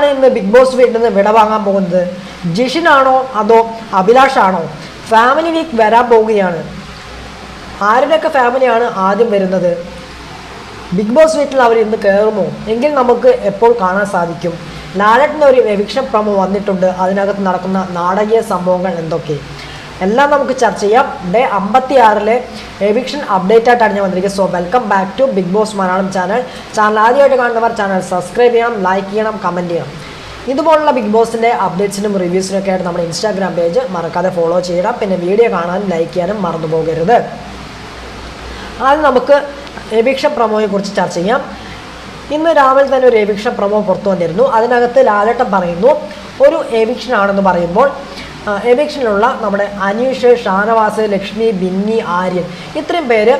ആരാണ് ഇന്ന് big boss വീട്ടിൽ നിന്ന് വിട വാങ്ങാൻ പോകുന്നത്? ജിഷിനാണോ അതോ അഭിലാഷാണോ? ഫാമിലി വീക്ക് വരാൻ പോവുകയാണ്. ആരുടെയൊക്കെ ഫാമിലിയാണ് ആദ്യം വരുന്നത്? ബിഗ് ബോസ് വീട്ടിൽ അവർ ഇന്ന് കയറുമോ എങ്കിൽ നമുക്ക് എപ്പോൾ കാണാൻ സാധിക്കും? ലാലേട്ടൻ്റെ ഒരു എവിക്ഷൻ പ്രൊമോ വന്നിട്ടുണ്ട്. അതിനകത്ത് നടക്കുന്ന നാടകീയ സംഭവങ്ങൾ എന്തൊക്കെ എല്ലാം നമുക്ക് ചർച്ച ചെയ്യാം. ഡേ 56 എവിക്ഷൻ അപ്ഡേറ്റ് ആയിട്ടാണ് ഞാൻ വന്നിരിക്കുന്നത്. So welcome back to Bigg Boss Malayalam channel. ആദ്യമായിട്ട് കാണുന്നവർ ചാനൽ സബ്സ്ക്രൈബ് ചെയ്യണം, ലൈക്ക് ചെയ്യണം, കമൻറ്റ് ചെയ്യണം. ഇതുപോലുള്ള ബിഗ് ബോസിൻ്റെ അപ്ഡേറ്റ്സിനും റിവ്യൂസിനും ഒക്കെ ആയിട്ട് നമ്മുടെ ഇൻസ്റ്റാഗ്രാം പേജ് മറക്കാതെ ഫോളോ ചെയ്യണം. പിന്നെ വീഡിയോ കാണാനും ലൈക്ക് ചെയ്യാനും മറന്നു പോകരുത്. ആദ്യം നമുക്ക് എവിക്ഷൻ പ്രൊമോയെക്കുറിച്ച് ചർച്ച ചെയ്യാം. ഇന്ന് രാവിലെ തന്നെ ഒരു എവിക്ഷൻ പ്രൊമോ പുറത്തു വന്നിരുന്നു. അതിനകത്ത് ലാലേട്ടൻ പറയുന്നു ഒരു എവിക്ഷൻ ആണെന്ന് പറയുമ്പോൾ എവിക്ഷനിലുള്ള നമ്മുടെ അനീഷ്, ഷാനവാസ്, ലക്ഷ്മി, ബിന്നി, ആര്യൻ ഇത്രയും പേര്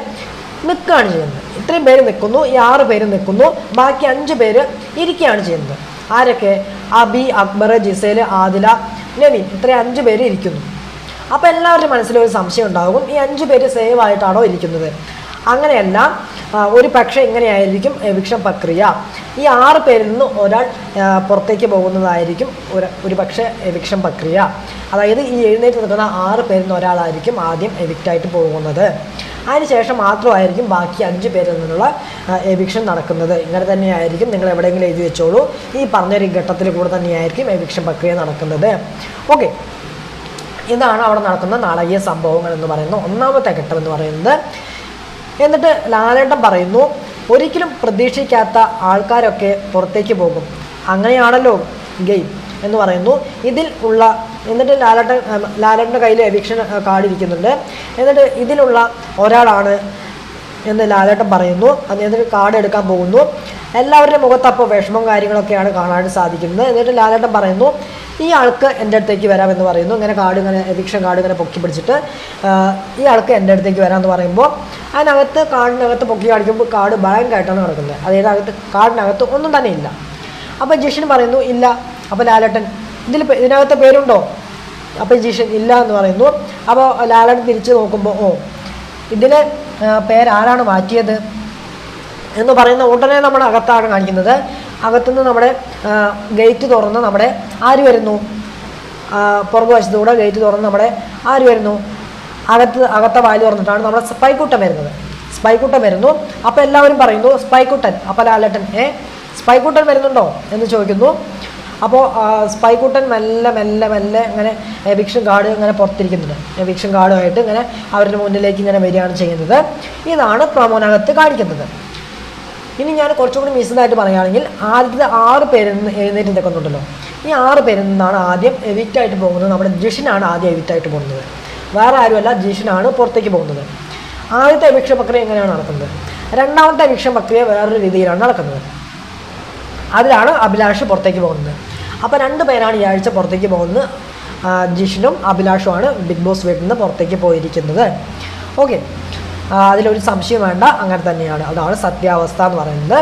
നിൽക്കുകയാണ് ചെയ്യുന്നത്. ഇത്രയും പേര് നിൽക്കുന്നു, ഈ 6 പേര് നിൽക്കുന്നു, ബാക്കി 5 പേര് ഇരിക്കുകയാണ് ചെയ്യുന്നത്. ആരൊക്കെ? അബി, അക്ബർ, ജിസേൽ, ആദില, നവീൻ, ഇത്രയും 5 പേര് ഇരിക്കുന്നു. അപ്പോൾ എല്ലാവരുടെയും മനസ്സിലൊരു സംശയം ഉണ്ടാകും, ഈ 5 പേര് സേവ് ആയിട്ടാണോ ഇരിക്കുന്നത്? അങ്ങനെയല്ല, ഒരു പക്ഷേ ഇങ്ങനെയായിരിക്കും എവിക്ഷൻ പ്രക്രിയ. ഈ 6 പേരിൽ നിന്ന് ഒരാൾ പുറത്തേക്ക് പോകുന്നതായിരിക്കും ഒരു പക്ഷേ എവിക്ഷൻ പ്രക്രിയ. അതായത് ഈ എഴുന്നേറ്റ് നിൽക്കുന്ന 6 പേരിൽ നിന്ന് ഒരാളായിരിക്കും ആദ്യം എവിക്റ്റായിട്ട് പോകുന്നത്. അതിനുശേഷം മാത്രമായിരിക്കും ബാക്കി 5 പേരിൽ നിന്നുള്ള എവിക്ഷൻ നടക്കുന്നത്. ഇങ്ങനെ തന്നെയായിരിക്കും, നിങ്ങൾ എവിടെയെങ്കിലും എഴുതി വെച്ചോളൂ. ഈ പറഞ്ഞൊരു ഘട്ടത്തിൽ കൂടെ തന്നെയായിരിക്കും എവിക്ഷൻ പ്രക്രിയ നടക്കുന്നത്. ഓക്കെ, ഇതാണ് അവിടെ നടക്കുന്ന നാടകീയ സംഭവങ്ങൾ എന്ന് പറയുന്ന ഒന്നാമത്തെ ഘട്ടം എന്ന് പറയുന്നത്. എന്നിട്ട് ലാലേട്ടൻ പറയുന്നു ഒരിക്കലും പ്രതീക്ഷിക്കാത്ത ആൾക്കാരൊക്കെ പുറത്തേക്ക് പോകും, അങ്ങനെയാണല്ലോ ഗെയിം എന്ന് പറയുന്നു. എന്നിട്ട് ലാലേട്ടൻ്റെ കയ്യിൽ എവിക്ഷൻ കാർഡ് ഇരിക്കുന്നുണ്ട്. എന്നിട്ട് ഇതിലുള്ള ഒരാളാണ് എന്ന് ലാലേട്ടൻ പറയുന്നു. എന്നിട്ട് കാർഡ് എടുക്കാൻ പോകുന്നു. എല്ലാവരുടെയും മുഖത്ത് അപ്പോൾ വിഷമം കാര്യങ്ങളൊക്കെയാണ് കാണാൻ സാധിക്കുന്നത്. എന്നിട്ട് ലാലേട്ടൻ പറയുന്നു ഈ ആൾക്ക് എൻ്റെ അടുത്തേക്ക് വരാമെന്ന് പറയുന്നു. ഇങ്ങനെ എവിക്ഷൻ കാർഡ് ഇങ്ങനെ പൊക്കി പിടിച്ചിട്ട് ഈ ആൾക്ക് എൻ്റെ അടുത്തേക്ക് വരാമെന്ന് പറയുമ്പോൾ കാർഡിനകത്ത് പൊക്കി കാണിക്കുമ്പോൾ കാർഡ് ബ്ലാങ്കായിട്ടാണ് കിടക്കുന്നത്. അതായത് കാർഡിനകത്ത് ഒന്നും തന്നെ ഇല്ല. അപ്പോൾ ജിഷിൻ പറയുന്നു ഇല്ല. അപ്പോൾ ലാലേട്ടൻ ഇതിനകത്ത് പേരുണ്ടോ? അപ്പോൾ ജിഷിൻ ഇല്ല എന്ന് പറയുന്നു. അപ്പോൾ ലാലേട്ടൻ തിരിച്ച് നോക്കുമ്പോൾ ഇതിൽ പേരാരാണ് മാറ്റിയത് എന്ന് പറയുന്ന ഉടനെ നമ്മുടെ അകത്താണ് കാണിക്കുന്നത്. അകത്തുനിന്ന് നമ്മുടെ ഗേറ്റ് തുറന്ന് നമ്മുടെ ആര് വരുന്നു? പുറകുവശത്തൂടെ ഗേറ്റ് തുറന്ന് നമ്മുടെ ആര് വരുന്നു? അകത്തെ വാല് തുറന്നിട്ടാണ് നമ്മുടെ സ്പൈക്കുട്ടൻ വരുന്നു. അപ്പോൾ എല്ലാവരും പറയുന്നു സ്പൈക്കുട്ടൻ. അപ്പോൾ ലാലേട്ടൻ സ്പൈക്കുട്ടൻ വരുന്നുണ്ടോ എന്ന് ചോദിക്കുന്നു. അപ്പോൾ സ്പൈക്കുട്ടൻ മെല്ലെ ഇങ്ങനെ എവിക്ഷൻ കാർഡ് ഇങ്ങനെ പുറത്തിരിക്കുന്നുണ്ട്. എവിക്ഷൻ കാർഡുമായിട്ട് ഇങ്ങനെ അവരുടെ മുന്നിലേക്ക് ഇങ്ങനെ വരികയാണ് ചെയ്യുന്നത്. ഇതാണ് പ്രൊമോനകത്ത് കാണിക്കുന്നത്. ഇനി ഞാൻ കുറച്ചുകൂടി മിസ്സായിട്ട് പറയുകയാണെങ്കിൽ ആദ്യത്തെ 6 പേരിൽ നിന്ന് എഴുന്നേറ്റ് നിൽക്കുന്നുണ്ടല്ലോ, ഈ 6 പേരിൽ നിന്നാണ് ആദ്യം എവിക്റ്റായിട്ട് പോകുന്നത്. നമ്മുടെ ജിഷിനാണ് ആദ്യം എവിക്റ്റായിട്ട് പോകുന്നത്, വേറെ ആരുമല്ല, ജിഷിനാണ് പുറത്തേക്ക് പോകുന്നത്. ആദ്യത്തെ എവിക്ഷൻ പ്രക്രിയ എങ്ങനെയാണ് നടക്കുന്നത്? രണ്ടാമത്തെ എവിക്ഷൻ പ്രക്രിയ വേറൊരു രീതിയിലാണ് നടക്കുന്നത്. അതിലാണ് അഭിലാഷ് പുറത്തേക്ക് പോകുന്നത്. അപ്പോൾ 2 പേരാണ് ഈ ആഴ്ച പുറത്തേക്ക് പോകുന്നത്. ജിഷിനും അഭിലാഷുമാണ് ബിഗ് ബോസ് വീട്ടിൽ നിന്ന് പുറത്തേക്ക് പോയിരിക്കുന്നത്. ഓക്കെ, അതിലൊരു സംശയം വേണ്ട, അങ്ങനെ തന്നെയാണ്. അതാണ് സത്യാവസ്ഥ എന്ന് പറയുന്നത്.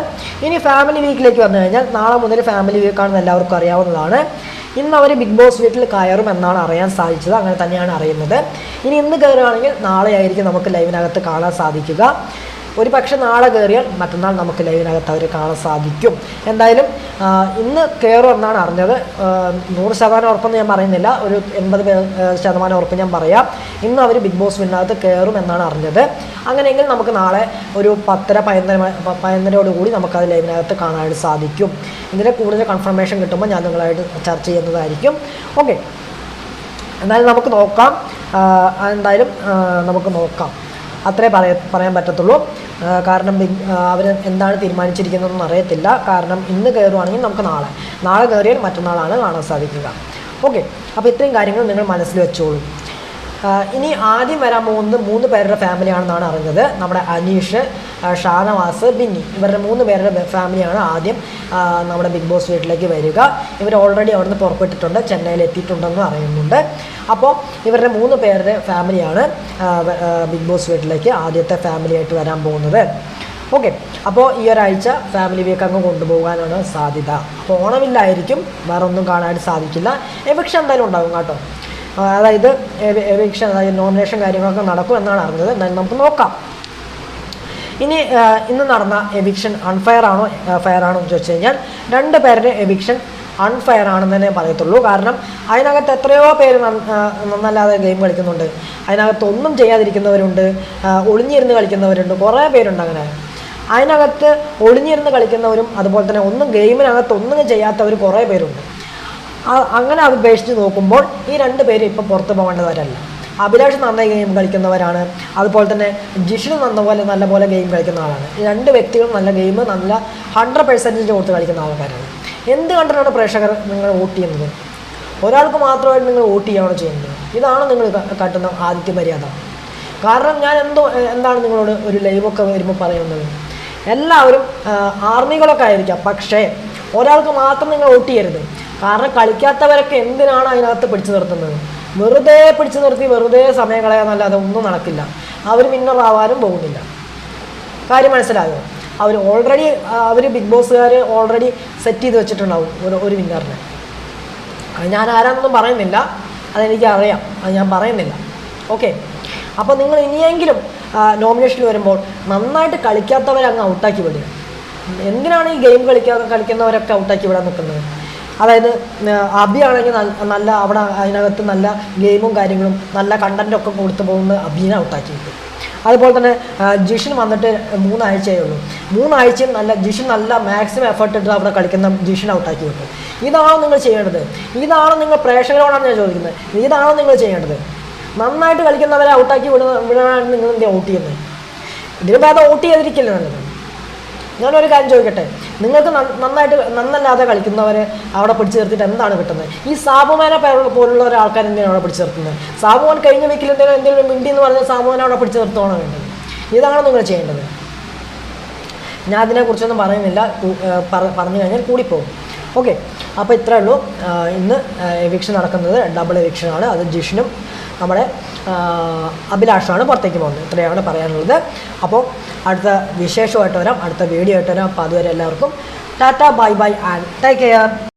ഇനി ഫാമിലി വീക്കിലേക്ക് വന്നു കഴിഞ്ഞാൽ നാളെ മുതൽ ഫാമിലി വീക്കാണെന്ന് എല്ലാവർക്കും അറിയാവുന്നതാണ്. ഇന്ന് അവർ ബിഗ് ബോസ് വീട്ടിൽ കയറും എന്നാണ് അറിയാൻ സാധിച്ചത്. അങ്ങനെ തന്നെയാണ് അറിയുന്നത്. ഇന്ന് കയറുകയാണെങ്കിൽ നാളെ ആയിരിക്കും നമുക്ക് ലൈവിനകത്ത് കാണാൻ സാധിക്കുക. ഒരു പക്ഷേ നാളെ കയറിയാൽ മറ്റന്നാൾ നമുക്ക് ലൈവിനകത്ത് അവർ കാണാൻ സാധിക്കും. എന്തായാലും ഇന്ന് കയറും എന്നാണ് അറിഞ്ഞത്. 100% ഉറപ്പെന്ന് ഞാൻ പറയുന്നില്ല, ഒരു 80% ഉറപ്പ് ഞാൻ പറയാം. ഇന്ന് അവർ ബിഗ് ബോസ് വീടിനകത്ത് കയറും എന്നാണ് അറിഞ്ഞത്. അങ്ങനെയെങ്കിൽ നമുക്ക് നാളെ ഒരു 10-11:15 നമുക്കത് ലൈവിനകത്ത് കാണാനായിട്ട് സാധിക്കും. ഇതിൻ്റെ കൂടുതൽ കൺഫർമേഷൻ കിട്ടുമ്പോൾ ഞാൻ നിങ്ങളായിട്ട് ചർച്ച ചെയ്യുന്നതായിരിക്കും. ഓക്കെ, എന്തായാലും നമുക്ക് നോക്കാം. അത്രേ പറയാൻ പറ്റത്തുള്ളൂ. കാരണം അവർ എന്താണ് തീരുമാനിച്ചിരിക്കുന്നതെന്ന് അറിയത്തില്ല. കാരണം ഇന്ന് കയറുവാണെങ്കിൽ നമുക്ക് നാളെ കയറിയാൽ മറ്റന്നാളാണ് കാണാൻ സാധിക്കുക. ഓക്കെ, അപ്പോൾ ഇത്രയും കാര്യങ്ങൾ നിങ്ങൾ മനസ്സിൽ വെച്ചോളൂ. ഇനി ആദ്യം വരാൻ പോകുന്നത് 3 പേരുടെ ഫാമിലിയാണെന്നാണ് അറിഞ്ഞത്. നമ്മുടെ അനീഷ്, ഷാനവാസ്, ബിന്നി, ഇവരുടെ 3 പേരുടെ ഫാമിലിയാണ് ആദ്യം നമ്മുടെ ബിഗ് ബോസ് വീട്ടിലേക്ക് വരിക. ഇവർ ഓൾറെഡി അവിടുന്ന് പുറപ്പെട്ടിട്ടുണ്ട്, ചെന്നൈയിൽ എത്തിയിട്ടുണ്ടെന്ന് അറിയുന്നുണ്ട്. അപ്പോൾ ഇവരുടെ 3 പേരുടെ ഫാമിലിയാണ് ബിഗ് ബോസ് വീട്ടിലേക്ക് ആദ്യത്തെ ഫാമിലിയായിട്ട് വരാൻ പോകുന്നത്. ഓക്കെ, അപ്പോൾ ഈ ഒരാഴ്ച ഫാമിലി വീക്ക് അങ്ങ് കൊണ്ടുപോകാനാണ് സാധ്യത. അപ്പോൾ ഓണമില്ലായിരിക്കും, വേറെ ഒന്നും കാണാനായിട്ട് സാധിക്കില്ല. എവിക്ഷൻ എന്തായാലും ഉണ്ടാകും കേട്ടോ. അതായത് എവിക്ഷൻ, അതായത് നോമിനേഷൻ കാര്യങ്ങളൊക്കെ നടക്കും എന്നാണ് അറിഞ്ഞത്. എന്തായാലും നമുക്ക് നോക്കാം. ഇന്ന് നടന്ന എവിക്ഷൻ അൺഫെയർ ആണോ ഫെയർ ആണോ എന്ന് ചോദിച്ചു കഴിഞ്ഞാൽ 2 പേരുടെ എവിക്ഷൻ അൺഫെയർ ആണെന്ന് തന്നെ പറയത്തുള്ളൂ. കാരണം അതിനകത്ത് എത്രയോ പേര് നന്നല്ലാതെ ഗെയിം കളിക്കുന്നുണ്ട്, അതിനകത്ത് ഒന്നും ചെയ്യാതിരിക്കുന്നവരുണ്ട്, ഒളിഞ്ഞിരുന്ന് കളിക്കുന്നവരുണ്ട്, കുറേ പേരുണ്ട്. അങ്ങനെ അതിനകത്ത് ഒളിഞ്ഞിരുന്ന് കളിക്കുന്നവരും അതുപോലെ തന്നെ ഗെയിമിനകത്ത് ഒന്നും ചെയ്യാത്തവർ കുറേ പേരുണ്ട്. അങ്ങനെ അത് അപേക്ഷിച്ച് നോക്കുമ്പോൾ ഈ 2 പേര് ഇപ്പോൾ പുറത്ത് പോകേണ്ടവരല്ല. അഭിലാഷ് നന്നായി ഗെയിം കളിക്കുന്നവരാണ്, അതുപോലെ തന്നെ ജിഷ്ണു നല്ലപോലെ ഗെയിം കളിക്കുന്ന ആളാണ്. ഈ 2 വ്യക്തികളും നല്ല ഗെയിം 100% കൊടുത്ത് കളിക്കുന്ന ആൾക്കാരാണ്. എന്ത് കണ്ടിട്ടാണ് പ്രേക്ഷകർ നിങ്ങൾ വോട്ട് ചെയ്യുന്നത്? ഒരാൾക്ക് മാത്രമായിട്ട് നിങ്ങൾ വോട്ട് ചെയ്യുകയാണോ ചെയ്യുന്നത്? ഇതാണ് നിങ്ങൾ കാട്ടുന്ന ആദ്യത്തെ മര്യാദ. കാരണം ഞാൻ എന്താണ് നിങ്ങളോട് ഒരു ലൈവൊക്കെ വരുമ്പോൾ പറയുന്നത്, എല്ലാവരും ആർമികളൊക്കെ ആയിരിക്കാം, പക്ഷേ ഒരാൾക്ക് മാത്രം നിങ്ങൾ വോട്ട് ചെയ്യരുത്. കാരണം കളിക്കാത്തവരൊക്കെ എന്തിനാണ് അതിനകത്ത് പിടിച്ചു നിർത്തുന്നത്? വെറുതെ പിടിച്ചു നിർത്തി വെറുതെ സമയം കളയാന്നല്ലാതെ ഒന്നും നടക്കില്ല. അവർ വിന്നറാവാനും പോകുന്നില്ല. കാര്യം മനസ്സിലായോ? അവർ ബിഗ് ബോസുകാർ ഓൾറെഡി സെറ്റ് ചെയ്ത് വെച്ചിട്ടുണ്ടാവും ഒരു വിന്നറിനെ. അത് ഞാൻ ആരാന്നൊന്നും പറയുന്നില്ല, അതെനിക്ക് അറിയാം, അത് ഞാൻ പറയുന്നില്ല. ഓക്കെ, അപ്പോൾ നിങ്ങൾ ഇനിയെങ്കിലും നോമിനേഷനിൽ വരുമ്പോൾ നന്നായിട്ട് കളിക്കാത്തവരെ അങ്ങ് ഔട്ടാക്കി വിടുക. എന്തിനാണ് ഈ ഗെയിം കളിക്കുന്നവരൊക്കെ ഔട്ടാക്കി വിടാൻ നിൽക്കുന്നത്? അതായത് അബിയാണെങ്കിൽ നല്ല അവിടെ അതിനകത്ത് നല്ല ഗെയിമും കാര്യങ്ങളും നല്ല കണ്ടൻറ്റൊക്കെ കൊടുത്തു പോകുന്ന അബീനെ ഔട്ടാക്കി വിട്ടു. അതുപോലെ തന്നെ ജിഷൻ വന്നിട്ട് 3 ആഴ്ചയേ ഉള്ളൂ. 3 ആഴ്ചയും ജിഷൻ നല്ല മാക്സിമം എഫേർട്ട് ഇട്ട് അവിടെ കളിക്കുന്ന ജിഷൻ ഔട്ടാക്കി വിട്ടു. ഇതാണോ നിങ്ങൾ ചെയ്യേണ്ടത്? ഇതാണോ നിങ്ങൾ പ്രേക്ഷകരോടാണ് ഞാൻ ചോദിക്കുന്നത്, ഇതാണോ നിങ്ങൾ ചെയ്യേണ്ടത്? നന്നായിട്ട് കളിക്കുന്നവരെ ഔട്ടാക്കി വിടാനാണ് നിങ്ങൾ എന്ത് ഔട്ട് ചെയ്യുന്നത്? ഇതിന് ഭേദം ഔട്ട് ചെയ്തിരിക്കില്ല നല്ലത്. ഞാനൊരു കാര്യം ചോദിക്കട്ടെ, നിങ്ങൾക്ക് നന്നല്ലാതെ കളിക്കുന്നവരെ അവിടെ പിടിച്ചു നിർത്തിയിട്ട് എന്താണ് കിട്ടുന്നത്? ഈ സാബുമാനെ പോലുള്ള ഒരാൾക്കാർ എന്തിനാണ് അവിടെ പിടിച്ചു നിർത്തുന്നത്? സാബുമാൻ കഴിഞ്ഞ വീക്കിൽ എന്തെങ്കിലും മിണ്ടി എന്ന് പറഞ്ഞാൽ സാബുമാനെ അവിടെ പിടിച്ചു നിർത്തുകയാണ് വേണ്ടത്. ഇതാണ് നിങ്ങൾ ചെയ്യേണ്ടത്. ഞാൻ അതിനെക്കുറിച്ചൊന്നും പറയുന്നില്ല, പറഞ്ഞു കഴിഞ്ഞാൽ കൂടിപ്പോകും. ഓക്കെ, അപ്പോൾ ഇത്രയേ ഉള്ളൂ. ഇന്ന് എവിക്ഷൻ നടക്കുന്നത് ഡബിൾ എവിക്ഷനാണ്. അത് ജിഷനും നമ്മുടെ അഭിലാഷാണ് പുറത്തേക്ക് പോകുന്നത്. ഇത്രയാണ് പറയാനുള്ളത്. അപ്പോൾ അടുത്ത വിശേഷമായിട്ട് വരാം, അടുത്ത വീഡിയോ ആയിട്ട് വരാം. അപ്പോൾ അതുവരെ എല്ലാവർക്കും Tata, bye bye and take care.